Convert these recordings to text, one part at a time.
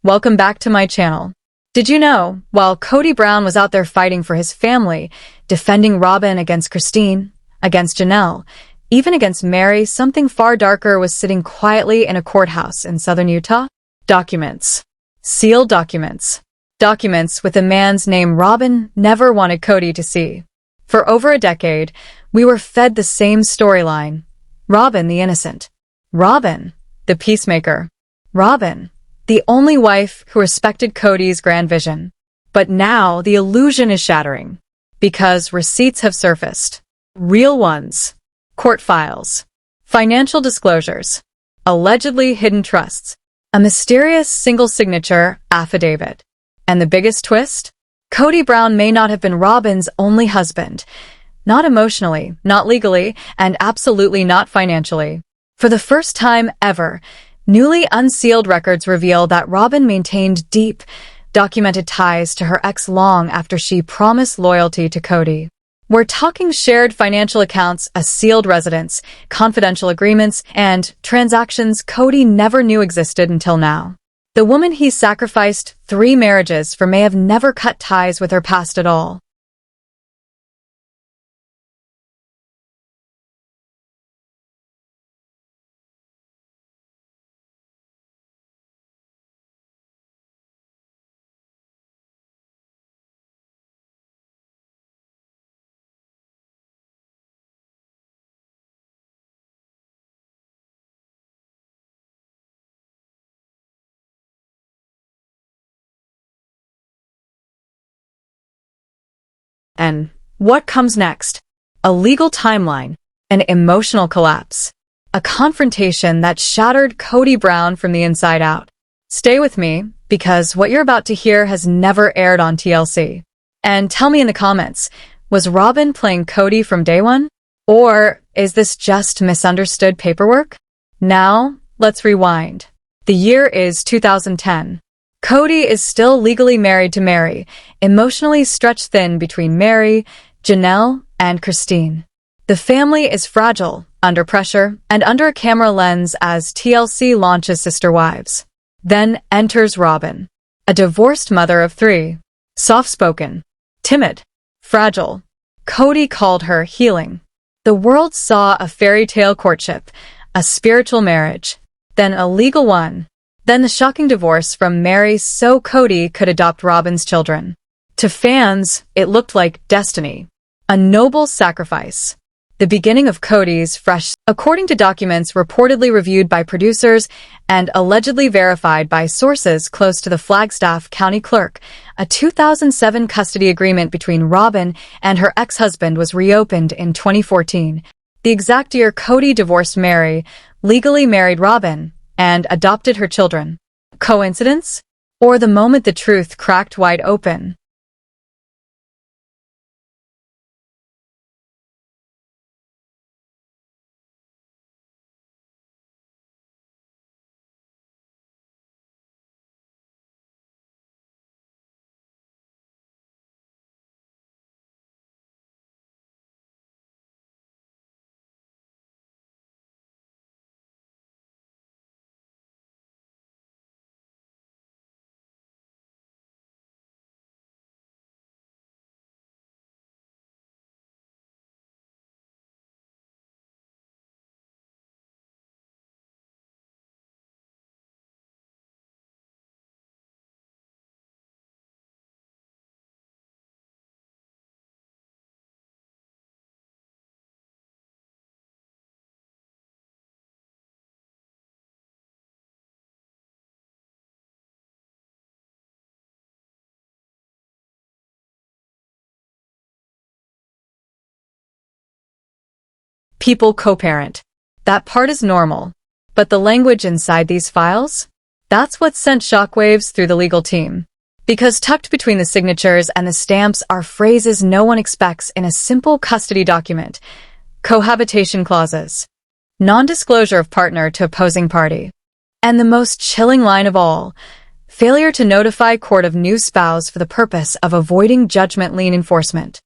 welcome back to my channel. Did you know, while Kody Brown was out there fighting for his family, defending Robyn against Christine, against Janelle, even against Mary, something far darker was sitting quietly in a courthouse in southern Utah? Documents. Sealed documents. Documents with a man's name Robyn never wanted Kody to see. For over a decade, we were fed the same storyline. Robyn the innocent. Robyn the peacemaker. Robyn the only wife who respected Kody's grand vision. But now the illusion is shattering. Because receipts have surfaced. Real ones. Court files. Financial disclosures. Allegedly hidden trusts. A mysterious single-signature affidavit. And the biggest twist? Kody Brown may not have been Robyn's only husband. Not emotionally, not legally, and absolutely not financially. For the first time ever, newly unsealed records reveal that Robyn maintained deep, documented ties to her ex long after she promised loyalty to Kody. We're talking shared financial accounts, a sealed residence, confidential agreements, and transactions Kody never knew existed until now. The woman he sacrificed 3 marriages for may have never cut ties with her past at all. And what comes next? A legal timeline, an emotional collapse, a confrontation that shattered Kody Brown from the inside out. Stay with me, because what you're about to hear has never aired on TLC. And tell me in the comments, was Robyn playing Kody from day one? Or is this just misunderstood paperwork? Now, let's rewind. The year is 2010. Kody is still legally married to Mary, emotionally stretched thin between Mary, Janelle, and Christine. The family is fragile, under pressure, and under a camera lens as TLC launches Sister Wives. Then enters Robyn, a divorced mother of 3. Soft-spoken, timid, fragile. Kody called her healing. The world saw a fairy tale courtship, a spiritual marriage, then a legal one. Then the shocking divorce from Mary so Kody could adopt Robyn's children. To fans, it looked like destiny. A noble sacrifice. The beginning of Kody's fresh, according to documents reportedly reviewed by producers and allegedly verified by sources close to the Flagstaff County clerk, a 2007 custody agreement between Robyn and her ex-husband was reopened in 2014. The exact year Kody divorced Mary, legally married Robyn, and adopted her children. Coincidence? Or the moment the truth cracked wide open? People co-parent. That part is normal. But the language inside these files? That's what sent shockwaves through the legal team. Because tucked between the signatures and the stamps are phrases no one expects in a simple custody document. Cohabitation clauses. Non-disclosure of partner to opposing party. And the most chilling line of all, failure to notify court of new spouse for the purpose of avoiding judgment lien enforcement.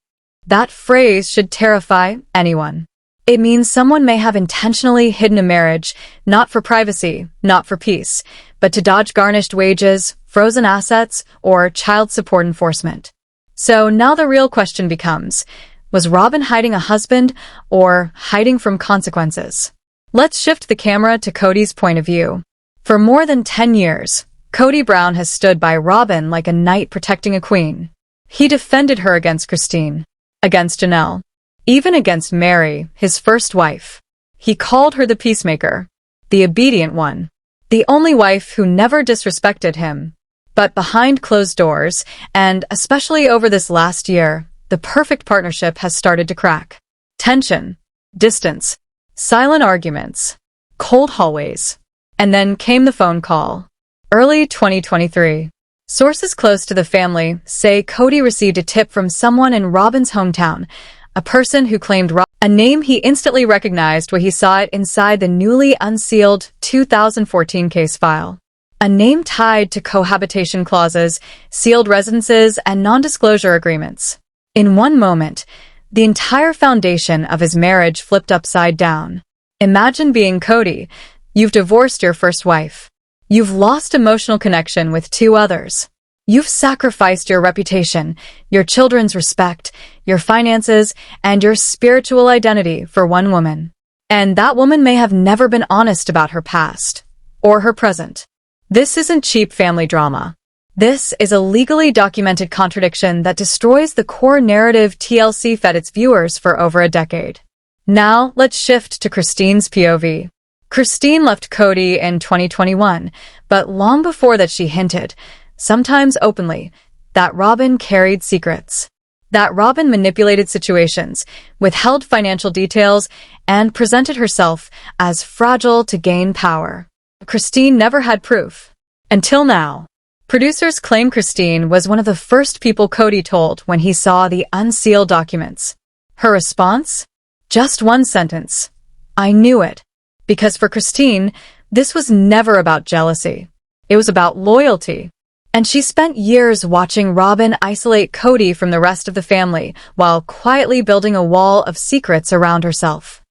That phrase should terrify anyone. It means someone may have intentionally hidden a marriage, not for privacy, not for peace, but to dodge garnished wages, frozen assets, or child support enforcement. So now the real question becomes, was Robyn hiding a husband or hiding from consequences? Let's shift the camera to Kody's point of view. For more than 10 years, Kody Brown has stood by Robyn like a knight protecting a queen. He defended her against Christine, against Janelle, even against Mary, his first wife. He called her the peacemaker, the obedient one, the only wife who never disrespected him. But behind closed doors, and especially over this last year, the perfect partnership has started to crack. Tension, distance, silent arguments, cold hallways. And then came the phone call. Early 2023. Sources close to the family say Kody received a tip from someone in Robyn's hometown, a person who claimed a name he instantly recognized when he saw it inside the newly unsealed 2014 case file. A name tied to cohabitation clauses, sealed residences, and non-disclosure agreements. In one moment, the entire foundation of his marriage flipped upside down. Imagine being Kody. You've divorced your first wife. You've lost emotional connection with two others. You've sacrificed your reputation, your children's respect, your finances, and your spiritual identity for one woman. And that woman may have never been honest about her past or her present. This isn't cheap family drama. This is a legally documented contradiction that destroys the core narrative TLC fed its viewers for over a decade. Now, let's shift to Christine's POV. Christine left Kody in 2021, but long before that she hinted, sometimes openly, that Robyn carried secrets. That Robyn manipulated situations, withheld financial details, and presented herself as fragile to gain power. Christine never had proof. Until now. Producers claim Christine was one of the first people Kody told when he saw the unsealed documents. Her response? Just one sentence. I knew it. Because for Christine, this was never about jealousy. It was about loyalty. And she spent years watching Robyn isolate Kody from the rest of the family while quietly building a wall of secrets around herself.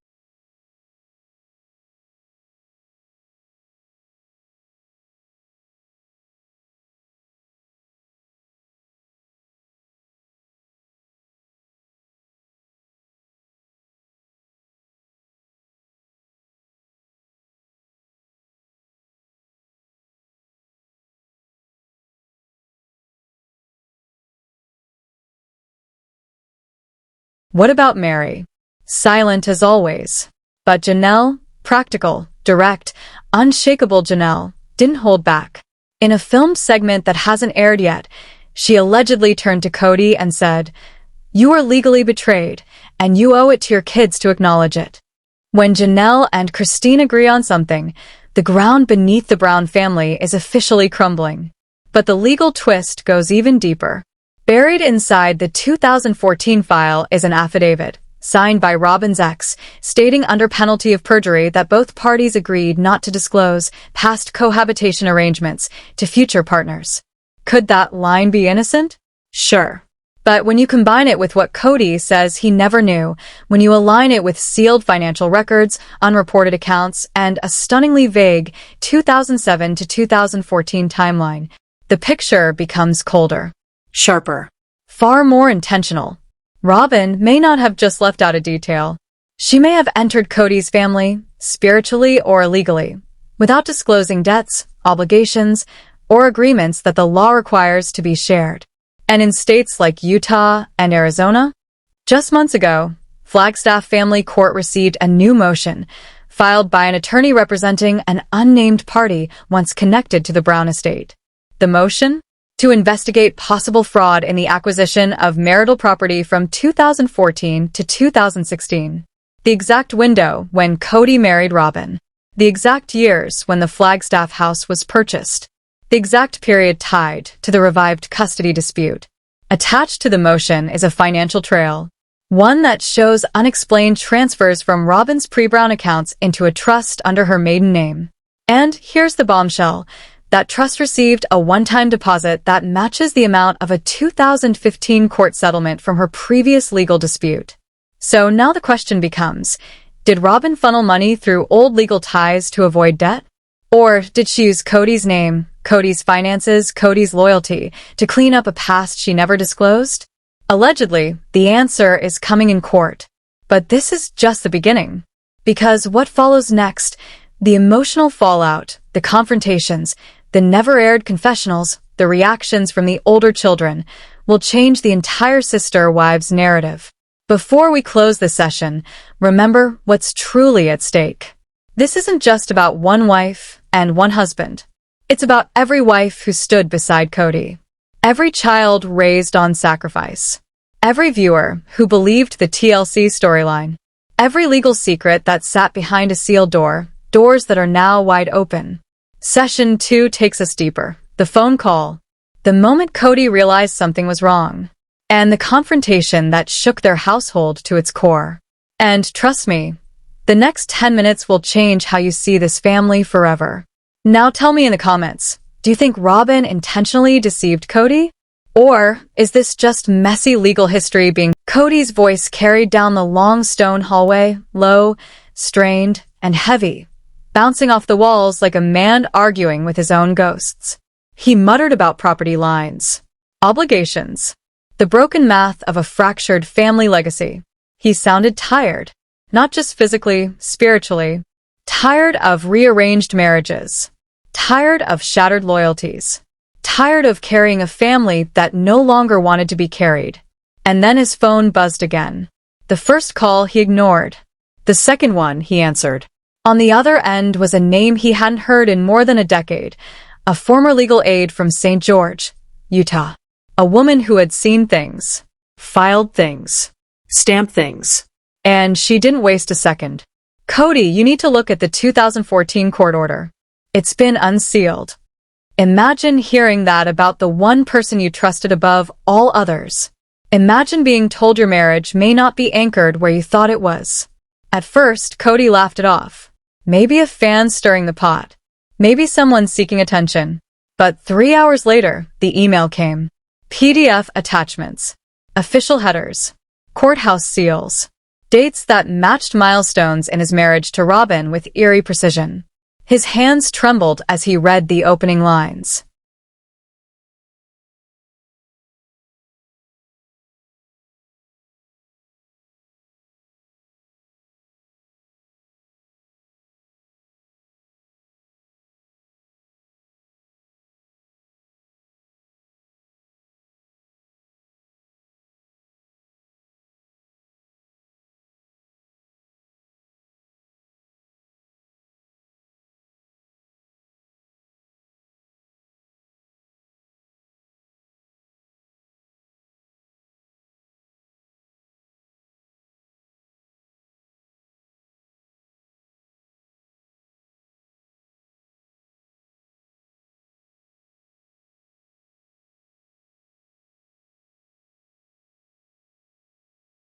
What about Mary? Silent as always. But Janelle, practical, direct, unshakable Janelle, didn't hold back. In a filmed segment that hasn't aired yet, she allegedly turned to Kody and said, "You are legally betrayed, and you owe it to your kids to acknowledge it." When Janelle and Christine agree on something, the ground beneath the Brown family is officially crumbling. But the legal twist goes even deeper. Buried inside the 2014 file is an affidavit, signed by Robyn's ex, stating under penalty of perjury that both parties agreed not to disclose past cohabitation arrangements to future partners. Could that line be innocent? Sure. But when you combine it with what Kody says he never knew, when you align it with sealed financial records, unreported accounts, and a stunningly vague 2007 to 2014 timeline, the picture becomes colder. Sharper. Far more intentional. Robyn may not have just left out a detail. She may have entered Kody's family, spiritually or illegally, without disclosing debts, obligations, or agreements that the law requires to be shared. And in states like Utah and Arizona, just months ago, Flagstaff Family Court received a new motion, filed by an attorney representing an unnamed party once connected to the Brown estate. The motion? To investigate possible fraud in the acquisition of marital property from 2014 to 2016. The exact window when Kody married Robyn. The exact years when the Flagstaff house was purchased. The exact period tied to the revived custody dispute. Attached to the motion is a financial trail. One that shows unexplained transfers from Robyn's pre-Brown accounts into a trust under her maiden name. And here's the bombshell. That trust received a one-time deposit that matches the amount of a 2015 court settlement from her previous legal dispute. So now the question becomes, did Robyn funnel money through old legal ties to avoid debt? Or did she use Kody's name Kody's finances, Kody's loyalty, to clean up a past she never disclosed? Allegedly, the answer is coming in court. But this is just the beginning. Because what follows next, the emotional fallout, the confrontations, the never-aired confessionals, the reactions from the older children, will change the entire sister-wives narrative. Before we close this session, remember what's truly at stake. This isn't just about one wife and one husband. It's about every wife who stood beside Kody. Every child raised on sacrifice. Every viewer who believed the TLC storyline. Every legal secret that sat behind a sealed door, doors that are now wide open. Session 2 takes us deeper. The phone call. The moment Kody realized something was wrong. And the confrontation that shook their household to its core. And trust me, the next 10 minutes will change how you see this family forever. Now tell me in the comments, do you think Robyn intentionally deceived Kody? Or is this just messy legal history being Kody's voice carried down the long stone hallway, low, strained, and heavy, bouncing off the walls like a man arguing with his own ghosts. He muttered about property lines, obligations, the broken math of a fractured family legacy. He sounded tired, not just physically, spiritually, tired of rearranged marriages, tired of shattered loyalties, tired of carrying a family that no longer wanted to be carried. And then his phone buzzed again. The first call he ignored. The second one he answered. On the other end was a name he hadn't heard in more than a decade, a former legal aide from St. George, Utah. A woman who had seen things, filed things, stamped things. And she didn't waste a second. Kody, you need to look at the 2014 court order. It's been unsealed. Imagine hearing that about the one person you trusted above all others. Imagine being told your marriage may not be anchored where you thought it was. At first, Kody laughed it off. Maybe a fan stirring the pot. Maybe someone seeking attention. But 3 hours later, the email came. PDF attachments. Official headers. Courthouse seals. Dates that matched milestones in his marriage to Robyn with eerie precision. His hands trembled as he read the opening lines.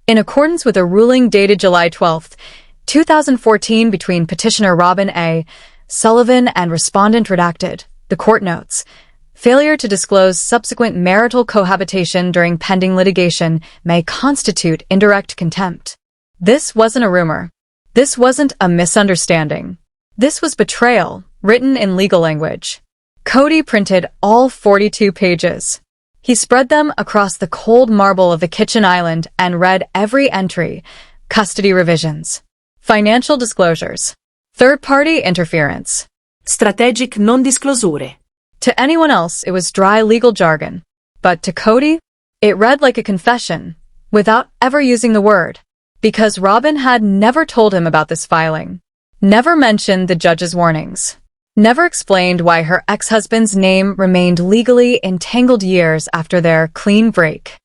In accordance with a ruling dated July 12, 2014 between petitioner Robyn A. Sullivan and respondent redacted, the court notes, failure to disclose subsequent marital cohabitation during pending litigation may constitute indirect contempt. This wasn't a rumor. This wasn't a misunderstanding. This was betrayal, written in legal language. Kody printed all 42 pages. He spread them across the cold marble of the kitchen island and read every entry, custody revisions, financial disclosures, third-party interference, strategic non-disclosure. To anyone else, it was dry legal jargon. But to Kody, it read like a confession, without ever using the word, because Robyn had never told him about this filing, never mentioned the judge's warnings. Never explained why her ex-husband's name remained legally entangled years after their clean break.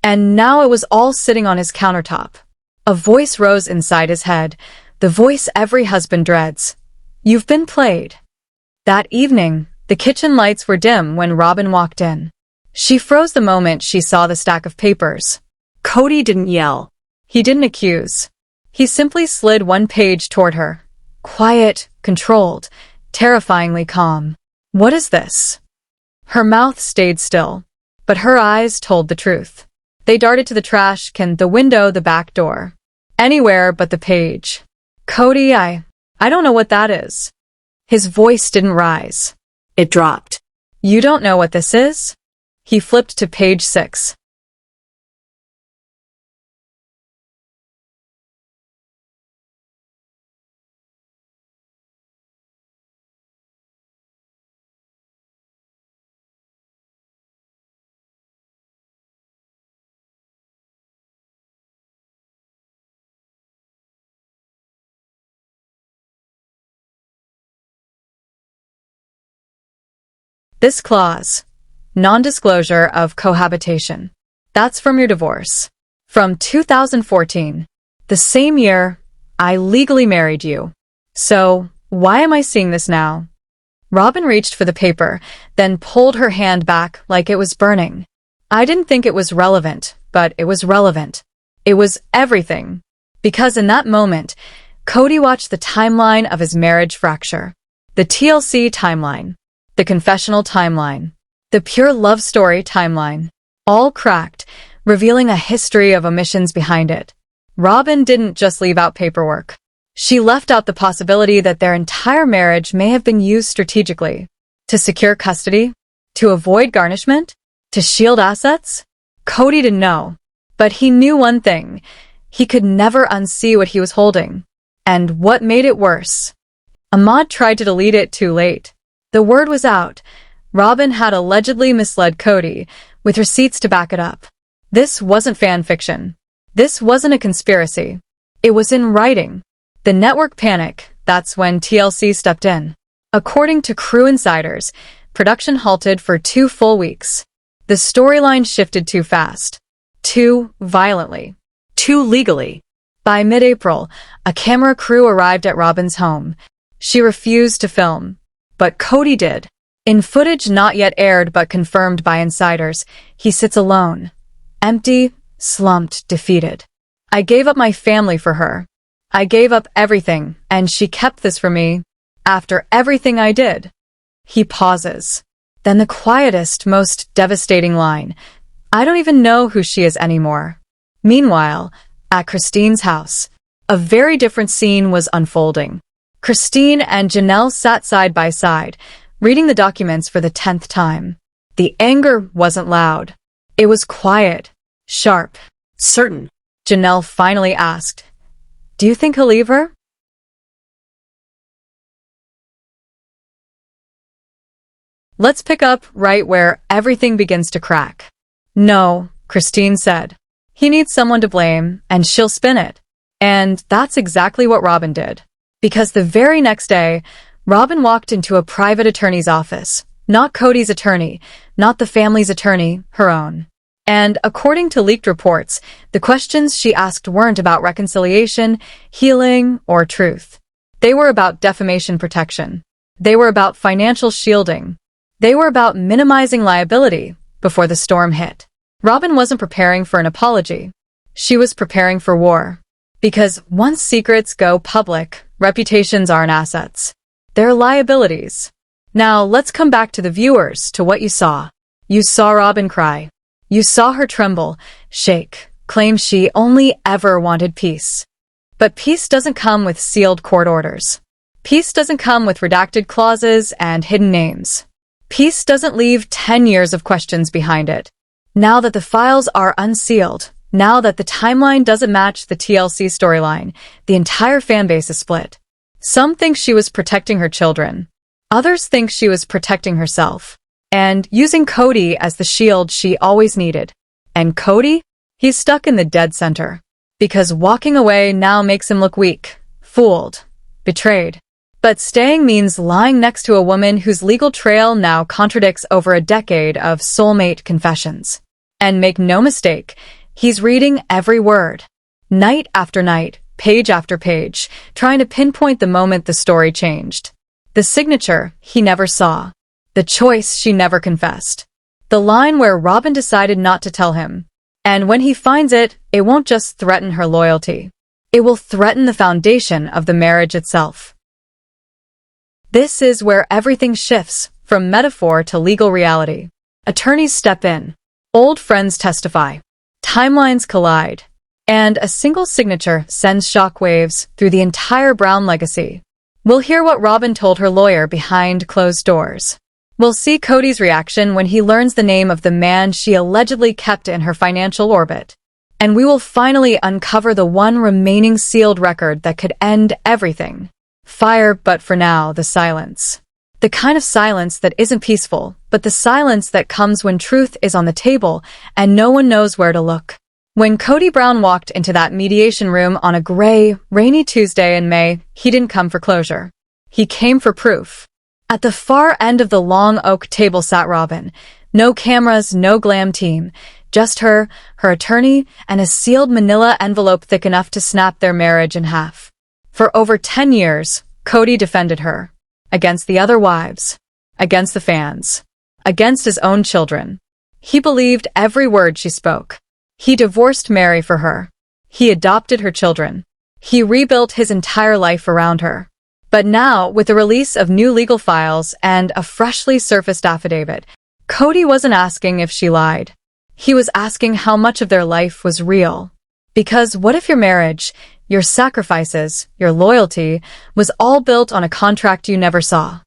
And now it was all sitting on his countertop. A voice rose inside his head, the voice every husband dreads. You've been played. That evening, the kitchen lights were dim when Robyn walked in. She froze the moment she saw the stack of papers. Kody didn't yell. He didn't accuse. He simply slid one page toward her. Quiet, controlled, terrifyingly calm. What is this? Her mouth stayed still, but her eyes told the truth. They darted to the trash can, the window, the back door. Anywhere but the page. Kody, I don't know what that is. His voice didn't rise. It dropped. You don't know what this is? He flipped to page 6. This clause, non-disclosure of cohabitation, that's from your divorce. From 2014, the same year I legally married you. So, why am I seeing this now? Robyn reached for the paper, then pulled her hand back like it was burning. I didn't think it was relevant, but it was relevant. It was everything. Because in that moment, Kody watched the timeline of his marriage fracture. The TLC timeline. The confessional timeline. The pure love story timeline. All cracked, revealing a history of omissions behind it. Robyn didn't just leave out paperwork. She left out the possibility that their entire marriage may have been used strategically. To secure custody? To avoid garnishment? To shield assets? Kody didn't know. But he knew one thing. He could never unsee what he was holding. And what made it worse? Ahmad tried to delete it too late. The word was out. Robyn had allegedly misled Kody, with receipts to back it up. This wasn't fan fiction. This wasn't a conspiracy. It was in writing. The network panic, that's when TLC stepped in. According to crew insiders, production halted for 2 full weeks. The storyline shifted too fast. Too violently. Too legally. By mid-April, a camera crew arrived at Robyn's home. She refused to film. But Kody did. In footage not yet aired but confirmed by insiders, he sits alone. Empty, slumped, defeated. I gave up my family for her. I gave up everything, and she kept this from me. After everything I did. He pauses. Then the quietest, most devastating line. I don't even know who she is anymore. Meanwhile, at Christine's house, a very different scene was unfolding. Christine and Janelle sat side by side, reading the documents for the 10th time. The anger wasn't loud. It was quiet, sharp. Certain. Janelle finally asked, "Do you think he'll leave her?" Let's pick up right where everything begins to crack. No, Christine said. He needs someone to blame, and she'll spin it. And that's exactly what Robyn did. Because the very next day, Robyn walked into a private attorney's office. Not Kody's attorney, not the family's attorney, her own. And according to leaked reports, the questions she asked weren't about reconciliation, healing, or truth. They were about defamation protection. They were about financial shielding. They were about minimizing liability before the storm hit. Robyn wasn't preparing for an apology. She was preparing for war. Because once secrets go public, reputations aren't assets. They're liabilities. Now, let's come back to the viewers, to what you saw. You saw Robyn cry. You saw her tremble, shake, claim she only ever wanted peace. But peace doesn't come with sealed court orders. Peace doesn't come with redacted clauses and hidden names. Peace doesn't leave 10 years of questions behind it. Now that the files are unsealed, now that the timeline doesn't match the TLC storyline, the entire fanbase is split. Some think she was protecting her children. Others think she was protecting herself. And using Kody as the shield she always needed. And Kody? He's stuck in the dead center. Because walking away now makes him look weak, fooled, betrayed. But staying means lying next to a woman whose legal trail now contradicts over a decade of soulmate confessions. And make no mistake, he's reading every word. Night after night, page after page, trying to pinpoint the moment the story changed. The signature he never saw. The choice she never confessed. The line where Robyn decided not to tell him. And when he finds it, it won't just threaten her loyalty. It will threaten the foundation of the marriage itself. This is where everything shifts, from metaphor to legal reality. Attorneys step in. Old friends testify. Timelines collide. And a single signature sends shockwaves through the entire Brown legacy. We'll hear what Robyn told her lawyer behind closed doors. We'll see Kody's reaction when he learns the name of the man she allegedly kept in her financial orbit. And we will finally uncover the one remaining sealed record that could end everything. Fire, but for now, the silence. The kind of silence that isn't peaceful, but the silence that comes when truth is on the table and no one knows where to look. When Kody Brown walked into that mediation room on a gray, rainy Tuesday in May, he didn't come for closure. He came for proof. At the far end of the long oak table sat Robyn. No cameras, no glam team. Just her attorney, and a sealed manila envelope thick enough to snap their marriage in half. For over 10 years, Kody defended her. Against the other wives. Against the fans. Against his own children. He believed every word she spoke. He divorced Mary for her. He adopted her children. He rebuilt his entire life around her. But now, with the release of new legal files and a freshly surfaced affidavit, Kody wasn't asking if she lied. He was asking how much of their life was real. Because what if your marriage, your sacrifices, your loyalty, was all built on a contract you never saw?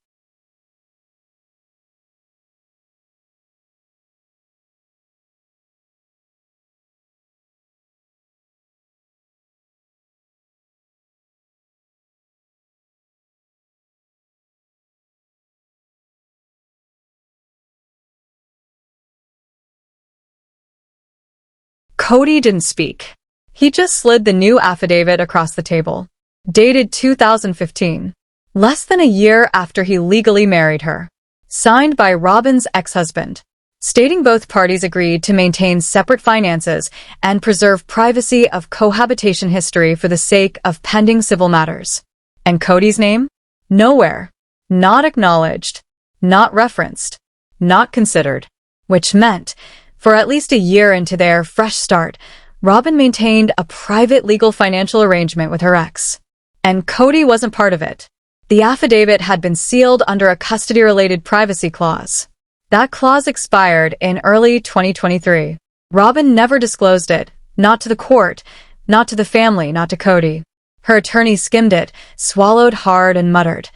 Kody didn't speak. He just slid the new affidavit across the table. Dated 2015. Less than a year after he legally married her. Signed by Robyn's ex-husband. Stating both parties agreed to maintain separate finances and preserve privacy of cohabitation history for the sake of pending civil matters. And Kody's name? Nowhere. Not acknowledged. Not referenced. Not considered. Which meant, for at least a year into their fresh start, Robyn maintained a private legal financial arrangement with her ex. And Kody wasn't part of it. The affidavit had been sealed under a custody-related privacy clause. That clause expired in early 2023. Robyn never disclosed it, not to the court, not to the family, not to Kody. Her attorney skimmed it, swallowed hard and muttered,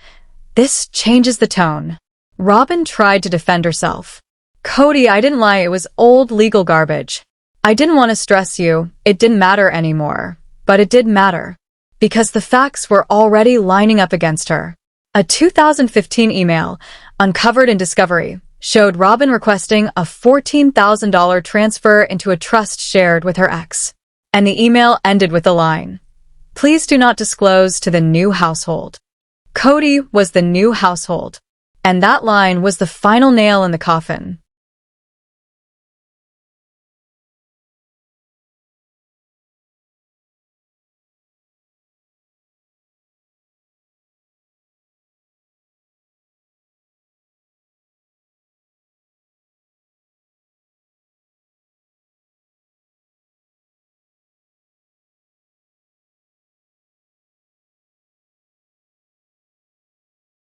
"This changes the tone." Robyn tried to defend herself. "Kody, I didn't lie, it was old legal garbage. I didn't want to stress you, it didn't matter anymore. But it did matter. Because the facts were already lining up against her." A 2015 email, uncovered in Discovery, showed Robyn requesting a $14,000 transfer into a trust shared with her ex. And the email ended with the line, "Please do not disclose to the new household." Kody was the new household. And that line was the final nail in the coffin.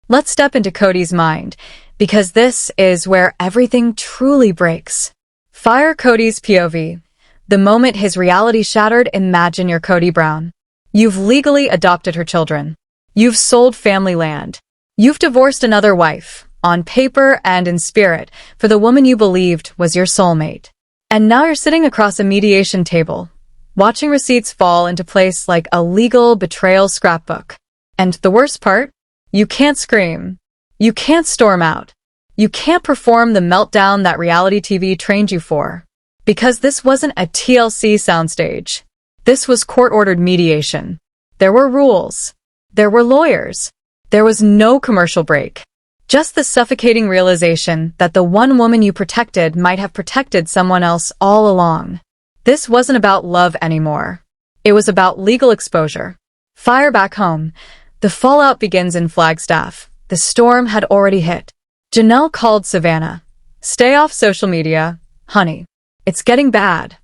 Let's step into Kody's mind, because this is where everything truly breaks. Fire Kody's POV. The moment his reality shattered, imagine you're Kody Brown. You've legally adopted her children. You've sold family land. You've divorced another wife, on paper and in spirit, for the woman you believed was your soulmate. And now you're sitting across a mediation table, watching receipts fall into place like a legal betrayal scrapbook. And the worst part? You can't scream. You can't storm out. You can't perform the meltdown that reality TV trained you for. Because this wasn't a TLC soundstage. This was court-ordered mediation. There were rules. There were lawyers. There was no commercial break. Just the suffocating realization that the one woman you protected might have protected someone else all along. This wasn't about love anymore. It was about legal exposure. Fire back home. The fallout begins in Flagstaff. The storm had already hit. Janelle called Savannah. "Stay off social media, honey. It's getting bad."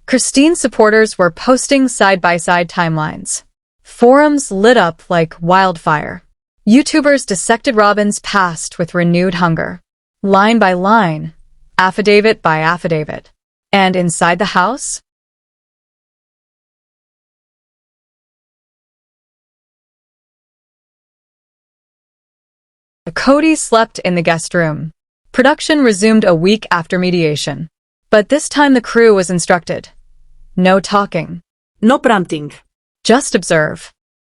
Christine's supporters were posting side-by-side timelines. Forums lit up like wildfire. YouTubers dissected Robyn's past with renewed hunger. Line by line, affidavit by affidavit. And inside the house? Kody slept in the guest room. Production resumed a week after mediation. But this time the crew was instructed. No talking. No prompting. Just observe.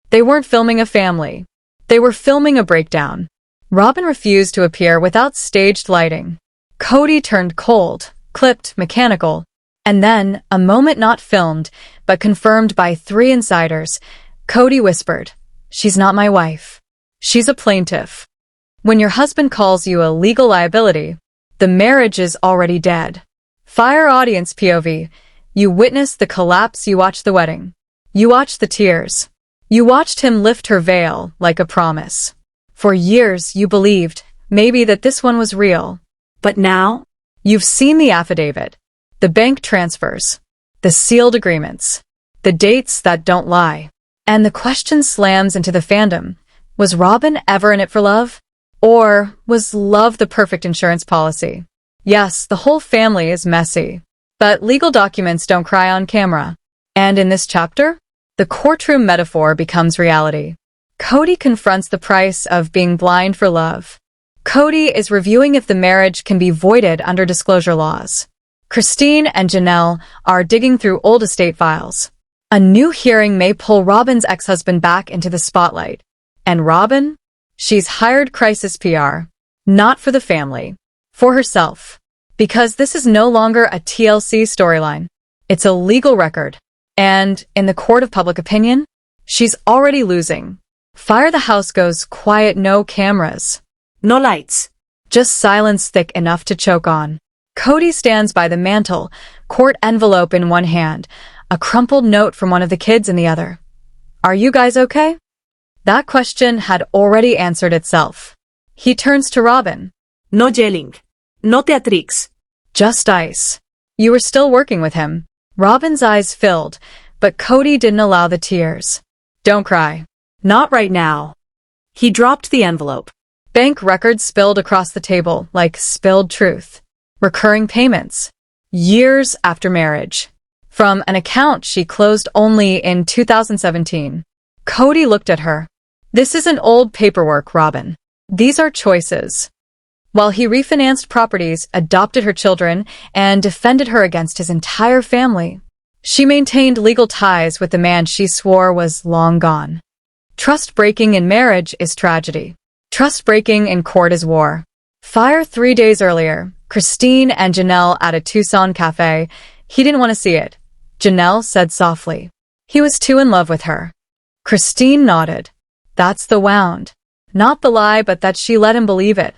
They weren't filming a family. They were filming a breakdown. Robyn refused to appear without staged lighting. Kody turned cold, clipped, mechanical. And then, a moment not filmed, but confirmed by 3 insiders, Kody whispered, "She's not my wife. She's a plaintiff." When your husband calls you a legal liability, the marriage is already dead. Fire audience POV. You witnessed the collapse, you watched the wedding. You watched the tears. You watched him lift her veil like a promise. For years you believed, maybe, that this one was real. But now? You've seen the affidavit, the bank transfers, the sealed agreements, the dates that don't lie. And the question slams into the fandom. Was Robyn ever in it for love? Or was love the perfect insurance policy? Yes, the whole family is messy. But legal documents don't cry on camera. And in this chapter, the courtroom metaphor becomes reality. Kody confronts the price of being blind for love. Kody is reviewing if the marriage can be voided under disclosure laws. Christine and Janelle are digging through old estate files. A new hearing may pull Robyn's ex-husband back into the spotlight. And Robyn? She's hired crisis PR. Not for the family. For herself. Because this is no longer a TLC storyline. It's a legal record. And, in the court of public opinion, she's already losing. Fire the house goes quiet, no cameras. No lights. Just silence thick enough to choke on. Kody stands by the mantel, court envelope in one hand, a crumpled note from one of the kids in the other. Are you guys okay? That question had already answered itself. He turns to Robyn. No yelling. No theatrics. Just ice. You were still working with him. Robyn's eyes filled, but Kody didn't allow the tears. Don't cry. Not right now. He dropped the envelope. Bank records spilled across the table like spilled truth. Recurring payments. Years after marriage. From an account she closed only in 2017. Kody looked at her. This isn't old paperwork, Robyn. These are choices. While he refinanced properties, adopted her children, and defended her against his entire family, she maintained legal ties with the man she swore was long gone. Trust breaking in marriage is tragedy. Trust breaking in court is war. Fire 3 days earlier, Christine and Janelle at a Tucson cafe. He didn't want to see it. Janelle said softly. He was too in love with her. Christine nodded. That's the wound. Not the lie, but that she let him believe it.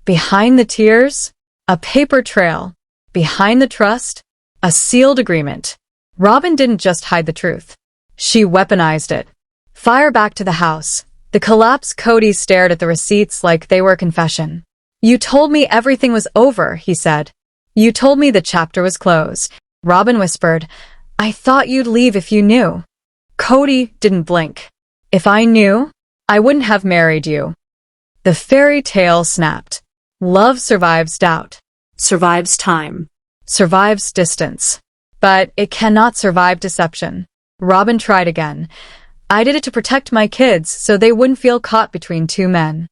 Behind the tears, a paper trail. Behind the trust, a sealed agreement. Robyn didn't just hide the truth. She weaponized it. Fire back to the house. The collapse. Kody stared at the receipts like they were a confession. You told me everything was over, he said. You told me the chapter was closed. Robyn whispered, I thought you'd leave if you knew. Kody didn't blink. If I knew, I wouldn't have married you. The fairy tale snapped. Love survives doubt. Survives time. Survives distance. But it cannot survive deception. Robyn tried again. I did it to protect my kids so they wouldn't feel caught between 2 men.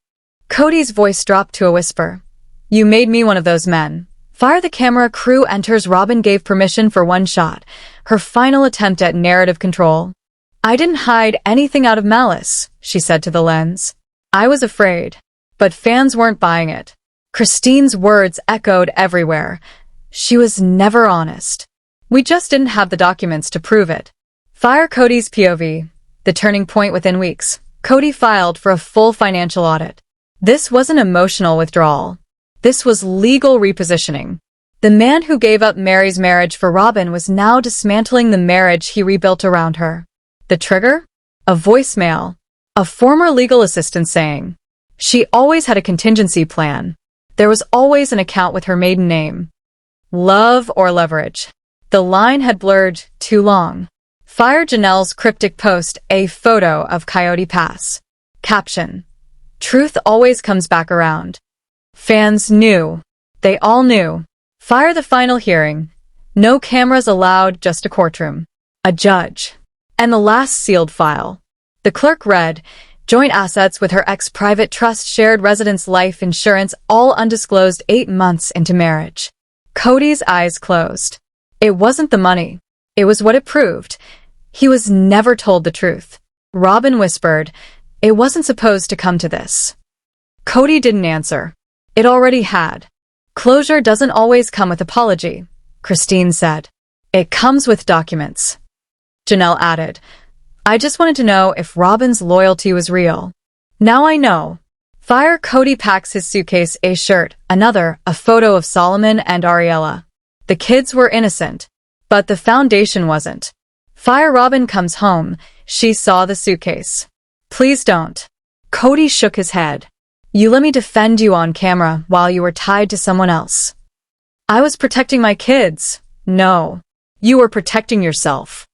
Kody's voice dropped to a whisper. You made me one of those men. Fire the camera. Crew enters. Robyn gave permission for one shot. Her final attempt at narrative control. I didn't hide anything out of malice, she said to the lens. I was afraid. But fans weren't buying it. Christine's words echoed everywhere. She was never honest. We just didn't have the documents to prove it. Fire Kody's POV. The turning point within weeks. Kody filed for a full financial audit. This wasn't emotional withdrawal. This was legal repositioning. The man who gave up Mary's marriage for Robyn was now dismantling the marriage he rebuilt around her. The trigger? A voicemail. A former legal assistant saying, she always had a contingency plan. There was always an account with her maiden name. Love or leverage. The line had blurred too long. Fire Janelle's cryptic post, a photo of Coyote Pass. Caption. Truth always comes back around. Fans knew. They all knew. Fire the final hearing. No cameras allowed, just a courtroom. A judge. And the last sealed file. The clerk read, Joint assets with her ex, private trust, shared residence, life insurance, all undisclosed 8 months into marriage. Kody's eyes closed. It wasn't the money. It was what it proved. He was never told the truth. Robyn whispered, "It wasn't supposed to come to this." Kody didn't answer. It already had. "Closure doesn't always come with apology," Christine said. "It comes with documents." Janelle added, "I just wanted to know if Robyn's loyalty was real. Now I know." Fire. Kody packs his suitcase, a shirt, another, a photo of Solomon and Ariella. The kids were innocent, but the foundation wasn't. Fire. Robyn comes home. She saw the suitcase. "Please don't." Kody shook his head. "You let me defend you on camera while you were tied to someone else." "I was protecting my kids." "No. You were protecting yourself."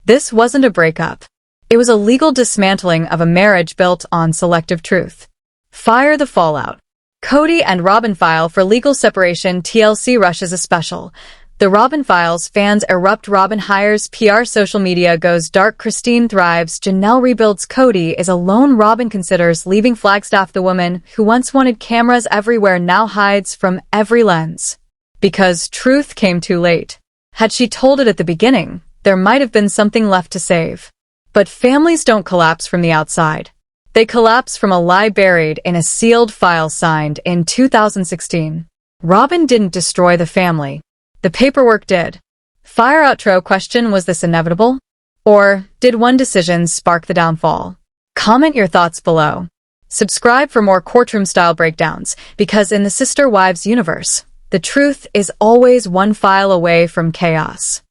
This wasn't a breakup. It was a legal dismantling of a marriage built on selective truth. Fire. The fallout. Kody and Robyn file for legal separation. TLC rushes a special. The Robyn files fans erupt. Robyn hires PR. Social media goes dark. Christine thrives. Janelle rebuilds. Kody is alone. Robyn considers leaving Flagstaff. The woman who once wanted cameras everywhere now hides from every lens. Because truth came too late. Had she told it at the beginning, there might have been something left to save. But families don't collapse from the outside. They collapse from a lie buried in a sealed file signed in 2016. Robyn didn't destroy the family. The paperwork did. Fire. Outro question: was this inevitable? Or did one decision spark the downfall? Comment your thoughts below. Subscribe for more courtroom-style breakdowns, because in the Sister Wives universe, the truth is always one file away from chaos.